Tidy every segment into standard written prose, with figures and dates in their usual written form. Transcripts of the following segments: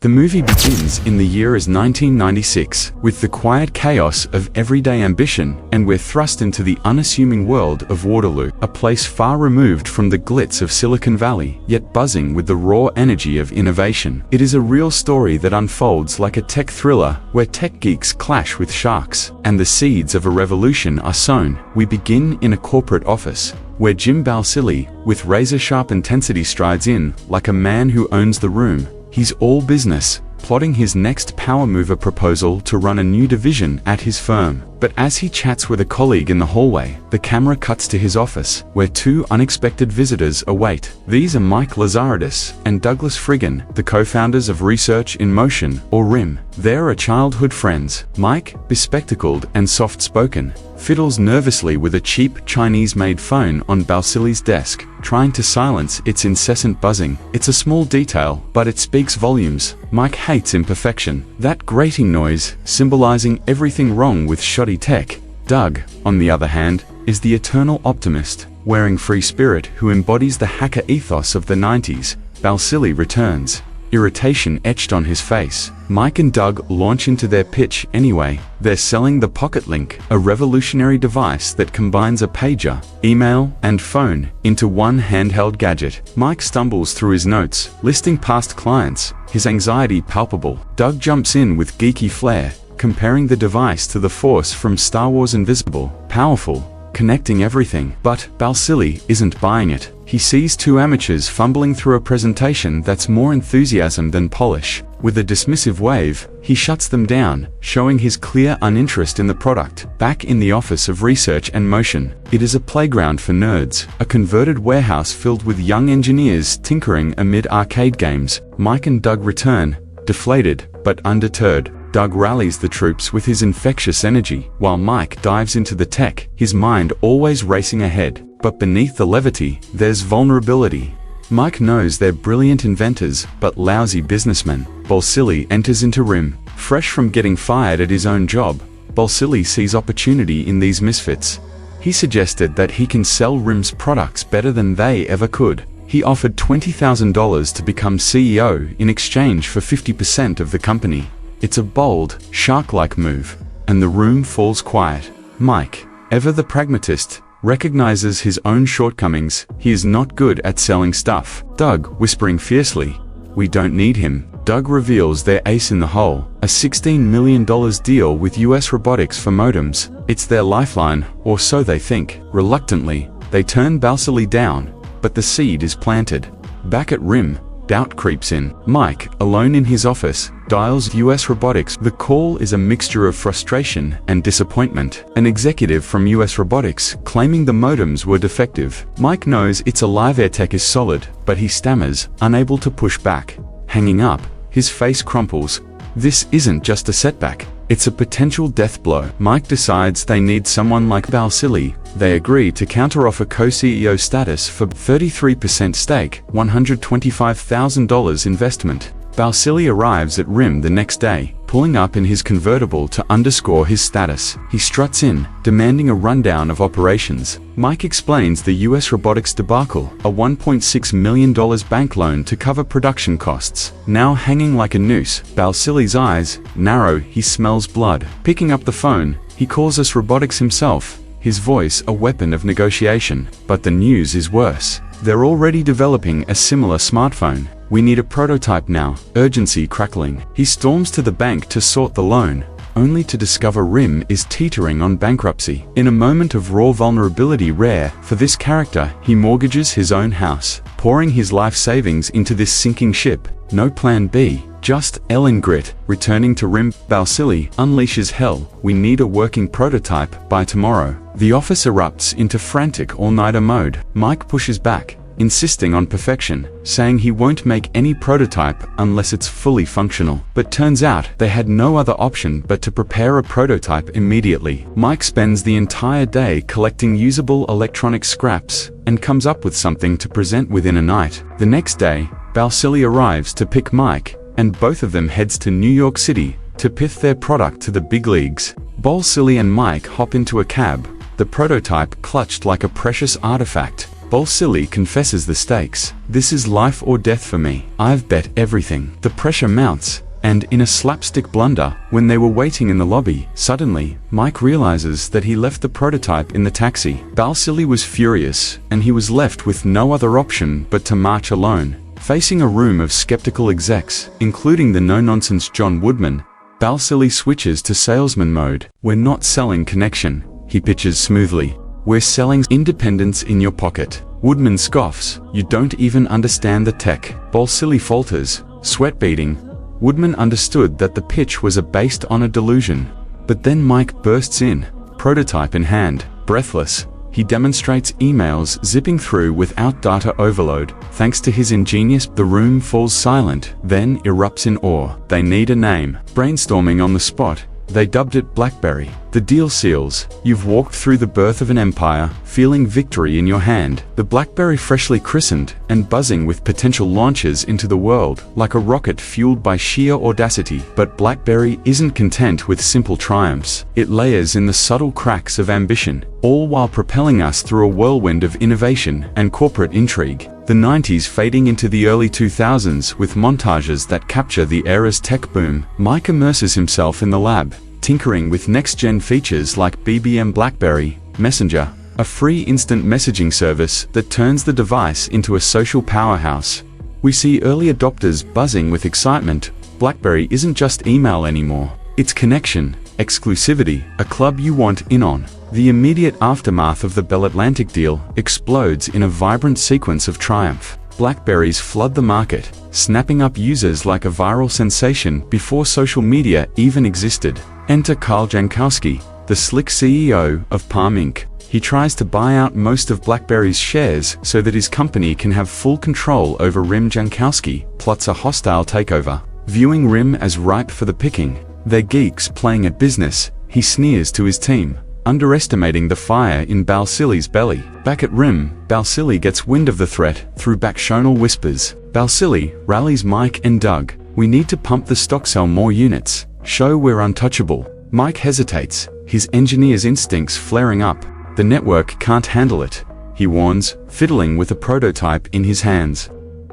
The movie begins in the year as 1996, with the quiet chaos of everyday ambition, and we're thrust into the unassuming world of Waterloo, a place far removed from the glitz of Silicon Valley, yet buzzing with the raw energy of innovation. It is a real story that unfolds like a tech thriller, where tech geeks clash with sharks, and the seeds of a revolution are sown. We begin in a corporate office, where Jim Balsillie, with razor-sharp intensity, strides in like a man who owns the room. He's all business, plotting his next power mover proposal to run a new division at his firm. But as he chats with a colleague in the hallway, the camera cuts to his office, where two unexpected visitors await. These are Mike Lazaridis and Douglas Friggin, the co-founders of Research in Motion, or RIM. They're childhood friends. Mike, bespectacled and soft-spoken, fiddles nervously with a cheap Chinese-made phone on Balsillie's desk, trying to silence its incessant buzzing. It's a small detail, but it speaks volumes. Mike hates imperfection, that grating noise symbolizing everything wrong with shoddy tech. Doug, on the other hand, is the eternal optimist, wearing free spirit, who embodies the hacker ethos of the 90s. Balsillie returns, irritation etched on his face. Mike and Doug launch into their pitch anyway. They're selling the Pocket Link, a revolutionary device that combines a pager, email, and phone into one handheld gadget. Mike stumbles through his notes, listing past clients, his anxiety palpable. Doug jumps in with geeky flair, comparing the device to the Force from Star Wars: Invisible. Powerful, connecting everything. But Balsillie isn't buying it. He sees two amateurs fumbling through a presentation that's more enthusiasm than polish. With a dismissive wave, he shuts them down, showing his clear uninterest in the product. Back in the office of Research and Motion, it is a playground for nerds, a converted warehouse filled with young engineers tinkering amid arcade games. Mike and Doug return, deflated, but undeterred. Doug rallies the troops with his infectious energy, while Mike dives into the tech, his mind always racing ahead. But beneath the levity, there's vulnerability. Mike knows they're brilliant inventors, but lousy businessmen. Balsillie enters into RIM. Fresh from getting fired at his own job, Balsillie sees opportunity in these misfits. He suggested that he can sell RIM's products better than they ever could. He offered $20,000 to become CEO in exchange for 50% of the company. It's a bold, shark-like move, and the room falls quiet. Mike, ever the pragmatist, recognizes his own shortcomings. He is not good at selling stuff. Doug, whispering fiercely, "We don't need him." Doug reveals their ace in the hole, a $16 million deal with US Robotics for modems. It's their lifeline, or so they think. Reluctantly, they turn Balsillie down, but the seed is planted. Back at RIM, doubt creeps in. Mike, alone in his office, dials US Robotics. The call is a mixture of frustration and disappointment. An executive from US Robotics claiming the modems were defective. Mike knows it's a live air tech is solid, but he stammers, unable to push back. Hanging up, his face crumples. This isn't just a setback, it's a potential death blow. Mike decides they need someone like Balsillie. They agree to counteroffer co-CEO status for 33% stake, $125,000 investment. Balsillie arrives at RIM the next day, pulling up in his convertible to underscore his status. He struts in, demanding a rundown of operations. Mike explains the US Robotics debacle, a $1.6 million bank loan to cover production costs. Now hanging like a noose, Balsillie's eyes narrow. He smells blood. Picking up the phone, he calls us Robotics himself, his voice a weapon of negotiation. But the news is worse. They're already developing a similar smartphone. "We need a prototype now," urgency crackling. He storms to the bank to sort the loan, only to discover RIM is teetering on bankruptcy. In a moment of raw vulnerability rare for this character, he mortgages his own house, pouring his life savings into this sinking ship. No plan B, just Ellen grit. Returning to RIM, Balsillie unleashes hell. "We need a working prototype by tomorrow." The office erupts into frantic all-nighter mode. Mike pushes back, insisting on perfection, saying he won't make any prototype unless it's fully functional. But turns out they had no other option but to prepare a prototype immediately. Mike spends the entire day collecting usable electronic scraps and comes up with something to present within a night. The next day, Balsillie arrives to pick Mike, and both of them heads to New York City to pitch their product to the big leagues. Balsillie and Mike hop into a cab, the prototype clutched like a precious artifact. Balsillie confesses the stakes. This is life or death for me. I've bet everything. The pressure mounts, and in a slapstick blunder, when they were waiting in the lobby, suddenly, Mike realizes that he left the prototype in the taxi. Balsillie was furious, and he was left with no other option but to march alone. Facing a room of skeptical execs, including the no-nonsense John Woodman, Balsillie switches to salesman mode. "We're not selling connection," he pitches smoothly. "We're selling independence in your pocket." Woodman scoffs. "You don't even understand the tech." Balsillie falters, sweat beading. Woodman understood that the pitch was based on a delusion. But then Mike bursts in, prototype in hand. Breathless, he demonstrates emails zipping through without data overload. Thanks to his ingenious, the room falls silent, then erupts in awe. They need a name. Brainstorming on the spot, they dubbed it BlackBerry. The deal seals. You've walked through the birth of an empire, feeling victory in your hand. The BlackBerry freshly christened and buzzing with potential launches into the world, like a rocket fueled by sheer audacity. But BlackBerry isn't content with simple triumphs. It layers in the subtle cracks of ambition, all while propelling us through a whirlwind of innovation and corporate intrigue. The 90s fading into the early 2000s with montages that capture the era's tech boom. Mike immerses himself in the lab, tinkering with next-gen features like BBM BlackBerry Messenger, a free instant messaging service that turns the device into a social powerhouse. We see early adopters buzzing with excitement. BlackBerry isn't just email anymore. It's connection, exclusivity, a club you want in on. The immediate aftermath of the Bell Atlantic deal explodes in a vibrant sequence of triumph. BlackBerries flood the market, snapping up users like a viral sensation before social media even existed. Enter Carl Jankowski, the slick CEO of Palm Inc. He tries to buy out most of BlackBerry's shares so that his company can have full control over RIM. Jankowski plots a hostile takeover, viewing RIM as ripe for the picking. They're geeks playing at business, he sneers to his team, underestimating the fire in Balsillie's belly. Back at RIM, Balsillie gets wind of the threat through backchannel whispers. Balsillie rallies Mike and Doug. "We need to pump the stock, sell more units, show we're untouchable." Mike hesitates, his engineer's instincts flaring up. "The network can't handle it," he warns, fiddling with a prototype in his hands.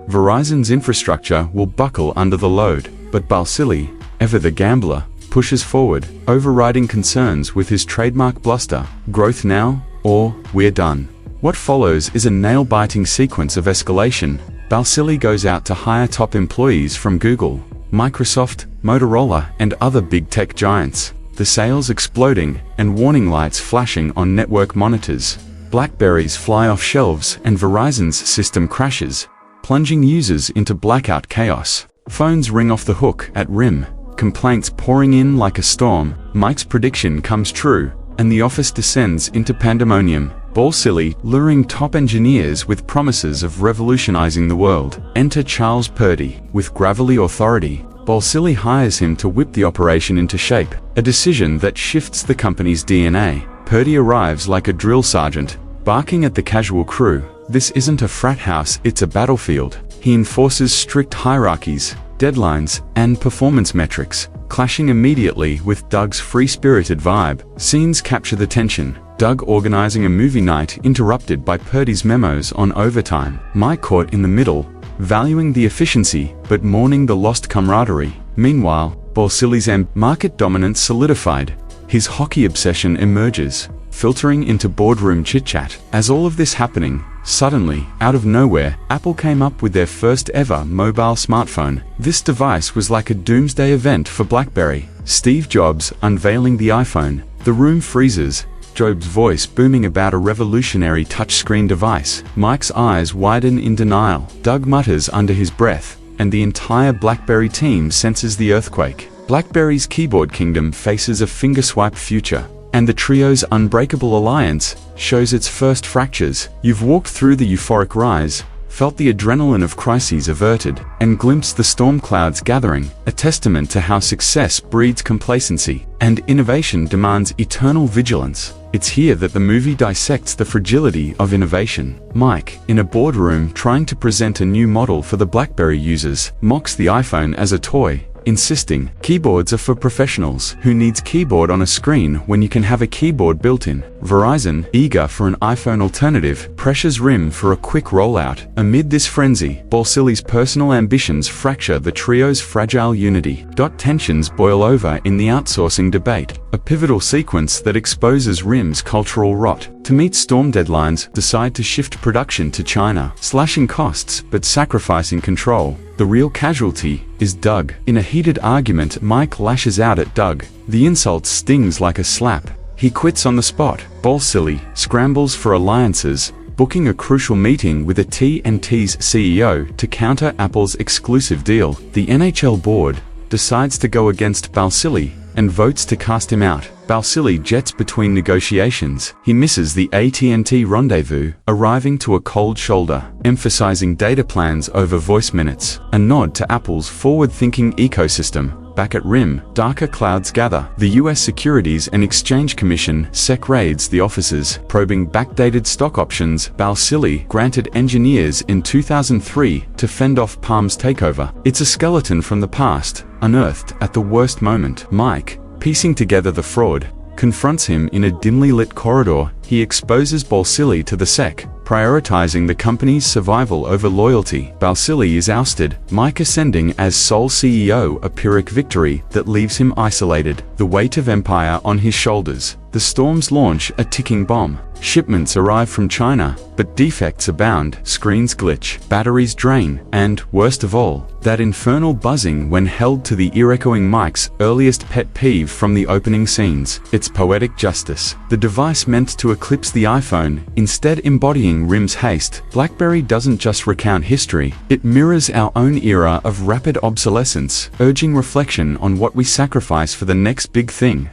Verizon's infrastructure will buckle under the load, but Balsillie, ever the gambler, pushes forward, overriding concerns with his trademark bluster. "Growth now, or we're done." What follows is a nail-biting sequence of escalation. Balsillie goes out to hire top employees from Google, Microsoft, Motorola, and other big tech giants. The sales exploding, and warning lights flashing on network monitors. BlackBerries fly off shelves, and Verizon's system crashes, plunging users into blackout chaos. Phones ring off the hook at RIM, complaints pouring in like a storm. Mike's prediction comes true, and the office descends into pandemonium. Balsillie luring top engineers with promises of revolutionizing the world. Enter Charles Purdy. With gravelly authority, Balsillie hires him to whip the operation into shape, a decision that shifts the company's DNA. Purdy arrives like a drill sergeant, barking at the casual crew. This isn't a frat house, it's a battlefield. He enforces strict hierarchies, deadlines, and performance metrics, clashing immediately with Doug's free-spirited vibe. Scenes capture the tension. Doug organizing a movie night interrupted by Purdy's memos on overtime. Mike caught in the middle, valuing the efficiency but mourning the lost camaraderie. Meanwhile, Balsillie's market dominance solidified. His hockey obsession emerges, filtering into boardroom chit-chat. As all of this happening, suddenly, out of nowhere, Apple came up with their first ever mobile smartphone. This device was like a doomsday event for BlackBerry. Steve Jobs unveiling the iPhone. The room freezes, Jobs' voice booming about a revolutionary touchscreen device. Mike's eyes widen in denial. Doug mutters under his breath, and the entire BlackBerry team senses the earthquake. BlackBerry's keyboard kingdom faces a finger-swipe future, and the trio's unbreakable alliance shows its first fractures. You've walked through the euphoric rise, felt the adrenaline of crises averted, and glimpsed the storm clouds gathering, a testament to how success breeds complacency, and innovation demands eternal vigilance. It's here that the movie dissects the fragility of innovation. Mike, in a boardroom trying to present a new model for the BlackBerry users, mocks the iPhone as a toy, insisting, "Keyboards are for professionals. Who needs keyboard on a screen when you can have a keyboard built in?" Verizon, eager for an iPhone alternative, pressures RIM for a quick rollout. Amid this frenzy, Balsilie's personal ambitions fracture the trio's fragile unity. Tensions boil over in the outsourcing debate, a pivotal sequence that exposes RIM's cultural rot. To meet storm deadlines, decide to shift production to China, slashing costs but sacrificing control. The real casualty is Doug. In a heated argument, Mike lashes out at Doug. The insult stings like a slap. He quits on the spot. Balsilie scrambles for alliances, booking a crucial meeting with a T&T's CEO to counter Apple's exclusive deal. The NHL board decides to go against Balsilie and votes to cast him out. Balsilie jets between negotiations. He misses the AT&T rendezvous, arriving to a cold shoulder, emphasizing data plans over voice minutes, a nod to Apple's forward-thinking ecosystem. Back at RIM, darker clouds gather. The US Securities and Exchange Commission (SEC) raids the offices, probing backdated stock options Balsilie granted engineers in 2003 to fend off Palm's takeover. It's a skeleton from the past, unearthed at the worst moment. Mike, piecing together the fraud, confronts him in a dimly lit corridor. He exposes Balsilie to the SEC, prioritizing the company's survival over loyalty. Balsilie is ousted, Mike ascending as sole CEO, a Pyrrhic victory that leaves him isolated, the weight of empire on his shoulders. The storms launch a ticking bomb. Shipments arrive from China, but defects abound, screens glitch, batteries drain, and, worst of all, that infernal buzzing when held to the ear-echoing Mike's earliest pet peeve from the opening scenes. It's poetic justice. The device meant to eclipse the iPhone, instead embodying RIM's haste. BlackBerry doesn't just recount history, it mirrors our own era of rapid obsolescence, urging reflection on what we sacrifice for the next big thing.